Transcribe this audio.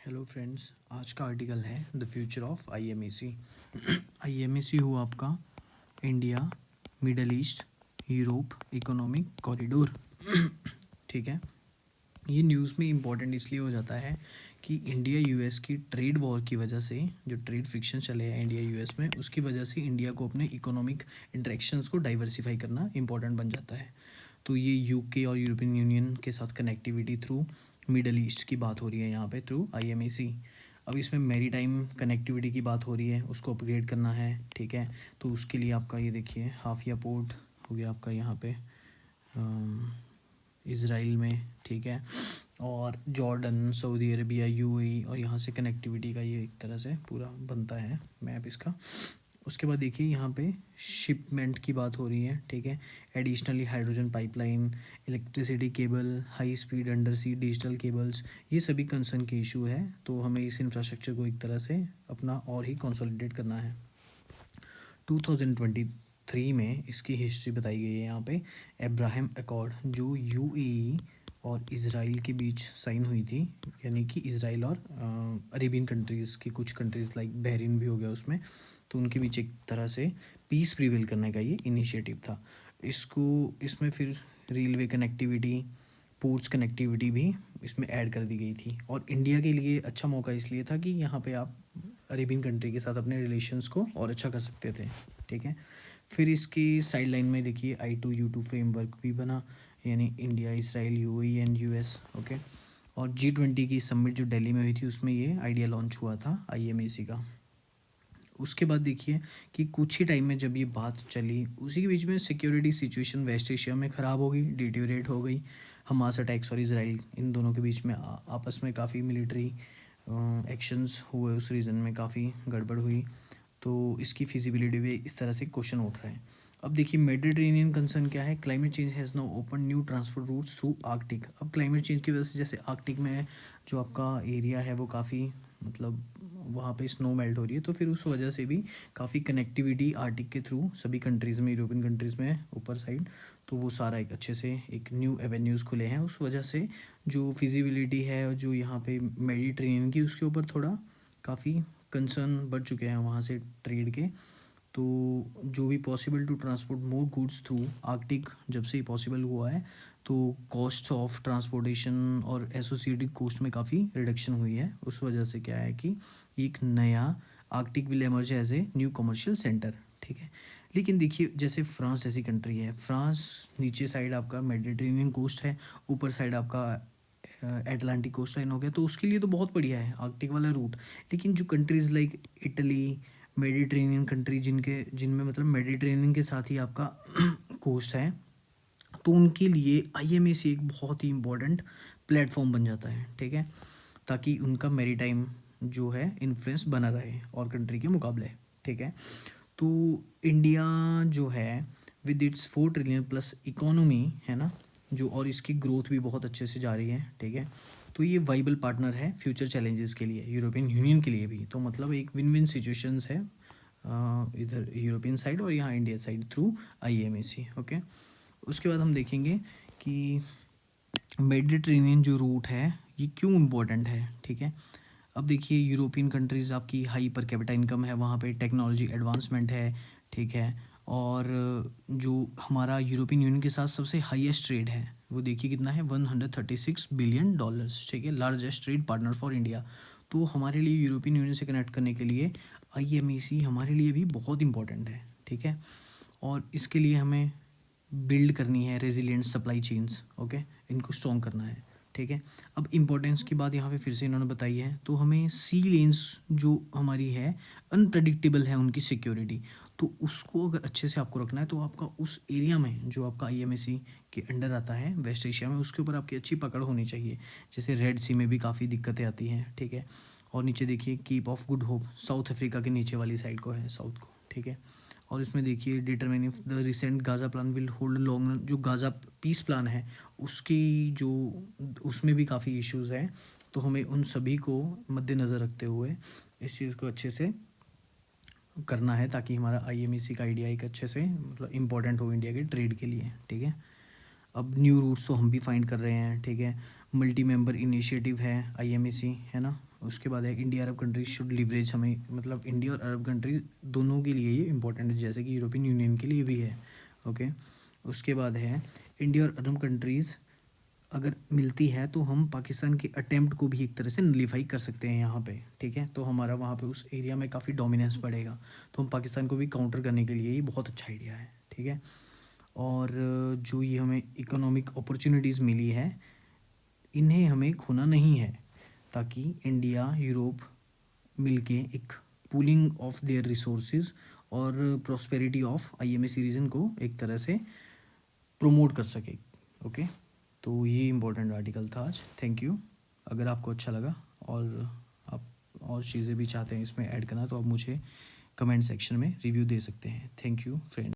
Hello friends, आज का article है द फ्यूचर ऑफ आईएमएसी। आईएमएसी हुआ आपका India middle east Europe economic corridor. ठीक है। ये न्यूज़ में इम्पोर्टेंट इसलिए हो जाता है कि इंडिया यूएस की ट्रेड वॉर की वजह से जो ट्रेड फ्रिक्शन चले हैं इंडिया यूएस में, उसकी वजह से इंडिया को अपने इकोनॉमिक इंटरेक्शंस को डाइवर्सिफाई करना इम्पोर्टेंट बन जाता है। तो ये यूके और यूरोपियन यूनियन के साथ कनेक्टिविटी थ्रू मिडल ईस्ट की बात हो रही है यहाँ पे थ्रू आईएमएसी। अब इसमें मैरी टाइम कनेक्टिविटी की बात हो रही है, उसको अपग्रेड करना है। ठीक है। तो उसके लिए आपका ये देखिए हाफिया पोर्ट हो गया आपका यहाँ पे इसराइल में। ठीक है। और जॉर्डन, सऊदी अरबिया, यूएई, और यहाँ से कनेक्टिविटी का ये एक तरह से पूरा बनता है मैप इसका। उसके बाद देखिए यहाँ पे शिपमेंट की बात हो रही है। ठीक है। Additionally hydrogen pipeline, electricity cable, high speed under sea digital cables, ये सभी कंसर्न के इशू है। तो हमें इस इंफ्रास्ट्रक्चर को एक तरह से अपना और ही कंसोलिडेट करना है। 2023 में इसकी हिस्ट्री बताई गई है यहाँ पे। अब्राहम अकॉर्ड जो यूएई और इज़राइल के बीच साइन हुई थी, यानी कि इज़राइल और अरेबियन कंट्रीज़ की कुछ कंट्रीज़ लाइक बहरीन भी हो गया उसमें, तो उनके बीच एक तरह से पीस प्रिवेल करने का ये इनिशिएटिव था। इसमें फिर रेलवे कनेक्टिविटी, पोर्ट्स कनेक्टिविटी भी इसमें ऐड कर दी गई थी। और इंडिया के लिए अच्छा मौका इसलिए था कि यहाँ पे आप अरेबियन कंट्री के साथ अपने रिलेशंस को और अच्छा कर सकते थे। ठीक है। फिर इसकी साइड लाइन में देखिए I2U2 फ्रेमवर्क भी बना, यानी India, Israel, UAE and US. Okay. और G20 की समिट जो दिल्ली में हुई थी, उसमें ये आइडिया लॉन्च हुआ था आईएमएसी का। उसके बाद देखिए कि कुछ ही टाइम में जब ये बात चली, उसी के बीच में सिक्योरिटी सिचुएशन वेस्ट एशिया में ख़राब हो गई, डिटीरियरेट हो गई। हमास अटैक्स और इसराइल इन दोनों के बीच में आपस में काफ़ी मिलिट्री एक्शंस हुए, उस रीजन में काफ़ी गड़बड़ हुई। तो इसकी फिजिबिलिटी भी इस तरह से क्वेश्चन उठ रहा है। अब देखिए मेडिटेरेनियन कंसर्न क्या है। Climate change has now open new transport routes through Arctic. अब क्लाइमेट चेंज की वजह से जैसे आर्कटिक में जो आपका एरिया है वो काफ़ी, मतलब वहाँ पे स्नो मेल्ट हो रही है, तो फिर उस वजह से भी काफ़ी कनेक्टिविटी आर्टिक के थ्रू सभी कंट्रीज़ में, यूरोपियन कंट्रीज़ में ऊपर साइड, तो वो सारा एक अच्छे से एक न्यू एवेन्यूज़ खुले हैं। उस वजह से जो फिजिबिलिटी है जो यहाँ पे मेडिटेरेनियन की, उसके ऊपर थोड़ा काफ़ी कंसर्न बढ़ चुके हैं वहाँ से ट्रेड के। तो जो भी possible to transport more goods through Arctic जब से पॉसिबल हुआ है, तो कॉस्ट ऑफ ट्रांसपोर्टेशन और एसोसिएटेड कॉस्ट में काफ़ी रिडक्शन हुई है। उस वजह से क्या है कि एक नया Arctic will emerge as a new commercial center. ठीक है। लेकिन देखिए जैसे फ्रांस जैसी कंट्री है, फ्रांस नीचे साइड आपका मेडिटेरेनियन कोस्ट है, ऊपर साइड आपका एटलांटिक कोस्ट लाइन हो गया, तो उसके लिए तो बहुत बढ़िया है आर्कटिक वाला रूट। लेकिन जो countries like Italy, Mediterranean country जिनमें मतलब मेडिटेरेनियन के साथ ही आपका कोस्ट है, तो उनके लिए आईएमएसी एक बहुत ही इम्पोर्टेंट प्लेटफॉर्म बन जाता है। ठीक है। ताकि उनका मैरीटाइम जो है इन्फ्लुएंस बना रहे और कंट्री के मुकाबले। ठीक है। तो इंडिया जो है with its 4 trillion plus economy है ना, जो और इसकी ग्रोथ भी बहुत अच्छे से जा रही है। ठीक है। तो ये वाइबल पार्टनर है फ्यूचर चैलेंजेस के लिए, यूरोपियन यूनियन के लिए भी। तो मतलब एक विन विन सिचुएशंस है इधर यूरोपियन साइड और यहाँ इंडिया साइड थ्रू आईएमएसी। ओके। उसके बाद हम देखेंगे कि मेडिटेरेनियन जो रूट है ये क्यों इम्पोर्टेंट है। ठीक है। अब देखिए यूरोपियन कंट्रीज़ आपकी हाई पर कैपिटा इनकम है, वहाँ पे टेक्नोलॉजी एडवांसमेंट है। ठीक है। और जो हमारा यूरोपियन यूनियन के साथ सबसे हाईएस्ट ट्रेड है वो देखिए कितना है, $136 बिलियन। ठीक है। Largest trade partner for India. तो हमारे लिए यूरोपियन यूनियन से कनेक्ट करने के लिए आईएमईसी हमारे लिए भी बहुत इंपॉर्टेंट है। ठीक है। और इसके लिए हमें बिल्ड करनी है रेजिलिएंट सप्लाई चेन्स। ओके। इनको स्ट्रॉन्ग करना है। ठीक है। अब इम्पोर्टेंस की बात यहाँ पे फिर से इन्होंने बताई है, तो हमें सी लेन्स जो हमारी है अनप्रडिक्टेबल है उनकी सिक्योरिटी, तो उसको अगर अच्छे से आपको रखना है तो आपका उस एरिया में जो आपका आईएमएसी के अंडर आता है वेस्ट एशिया में, उसके ऊपर आपकी अच्छी पकड़ होनी चाहिए। जैसे रेड सी में भी काफ़ी दिक्कतें आती हैं। ठीक है। और नीचे देखिए keep of good hope, south Africa के नीचे वाली साइड को है, साउथ को। ठीक है। और इसमें देखिए determine if the recent Gaza plan will hold long, जो गाज़ा पीस प्लान है उसकी जो उसमें भी काफ़ी इश्यूज़ हैं, तो हमें उन सभी को मद्देनज़र रखते हुए इस चीज़ को अच्छे से करना है ताकि हमारा आईएमईसी का आइडिया एक अच्छे से मतलब इम्पोर्टेंट हो इंडिया के ट्रेड के लिए। ठीक है। अब न्यू रूट्स तो हम भी फाइंड कर रहे हैं। ठीक है। मल्टी मेंबर इनिशिएटिव है आईएमईसी, है ना। उसके बाद है India Arab countries should leverage, हमें मतलब इंडिया और अरब कंट्रीज दोनों के लिए ये इंपॉर्टेंट है, जैसे कि यूरोपियन यूनियन के लिए भी है। ओके, उसके बाद है इंडिया और अरब कंट्रीज़ अगर मिलती है तो हम पाकिस्तान के अटेम्प्ट को भी एक तरह से नलीफाई कर सकते हैं यहाँ पे, ठीक है। तो हमारा वहाँ पे उस एरिया में काफ़ी डोमिनेंस बढ़ेगा, तो हम पाकिस्तान को भी काउंटर करने के लिए ये बहुत अच्छा आइडिया है, ठीक है। और जो ये हमें इकोनॉमिक अपॉर्चुनिटीज़ मिली है, इन्हें हमें खोना नहीं है, ताकि इंडिया यूरोप मिलके एक पूलिंग ऑफ देयर रिसोर्सेज और प्रॉस्पेरिटी ऑफ IMAC रीजन को एक तरह से प्रोमोट कर सके। ओके, तो ये इम्पोर्टेंट आर्टिकल था आज। Thank you. अगर आपको अच्छा लगा और आप और चीज़ें भी चाहते हैं इसमें ऐड करना, तो आप मुझे कमेंट सेक्शन में रिव्यू दे सकते हैं। Thank you friend.